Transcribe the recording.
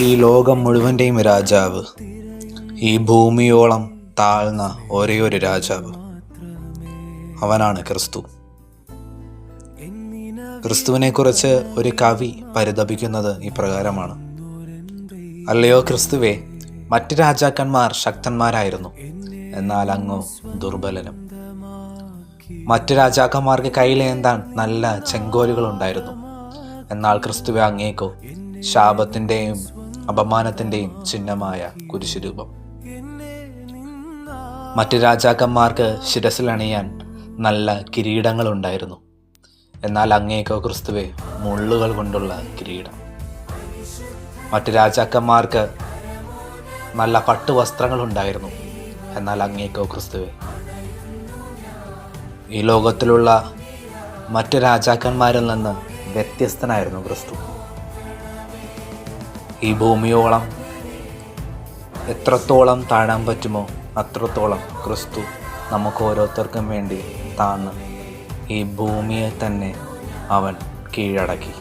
ഈ ലോകം മുഴുവൻ്റെയും രാജാവ്, ഈ ഭൂമിയോളം താഴ്ന്ന ഒരേ ഒരു രാജാവ്, അവനാണ് ക്രിസ്തു. ക്രിസ്തുവിനെ കുറിച്ച് ഒരു കവി പരിതപിക്കുന്നത് ഇപ്രകാരമാണ്: അല്ലയോ ക്രിസ്തുവേ, മറ്റ് രാജാക്കന്മാർ ശക്തന്മാരായിരുന്നു, എന്നാൽ അങ്ങോ ദുർബലനും. മറ്റ് രാജാക്കന്മാർക്ക് കയ്യിലേന്താൻ നല്ല ചെങ്കോലുകൾ ഉണ്ടായിരുന്നു, എന്നാൽ ക്രിസ്തുവെ അങ്ങേക്കോ ശാപത്തിൻ്റെയും അപമാനത്തിൻ്റെയും ചിഹ്നമായ കുരിശുരൂപം. മറ്റ് രാജാക്കന്മാർക്ക് ശിരസിലണിയാൻ നല്ല കിരീടങ്ങളുണ്ടായിരുന്നു, എന്നാൽ അങ്ങേക്കോ ക്രിസ്തുവെ മുള്ളുകൾ കൊണ്ടുള്ള കിരീടം. മറ്റ് രാജാക്കന്മാർക്ക് നല്ല പട്ടുവസ്ത്രങ്ങളുണ്ടായിരുന്നു, എന്നാൽ അങ്ങേക്കോ ക്രിസ്തുവെ ഈ ലോകത്തിലുള്ള മറ്റ് രാജാക്കന്മാരിൽ നിന്ന് വ്യത്യസ്തനായിരുന്നു ക്രിസ്തു. ഈ ഭൂമിയോളം എത്രത്തോളം താഴാൻ പറ്റുമോ അത്രത്തോളം ക്രിസ്തു നമുക്ക് ഓരോരുത്തർക്കും വേണ്ടി താഴ്ന്ന് ഈ ഭൂമിയെ തന്നെ അവൻ കീഴടക്കി.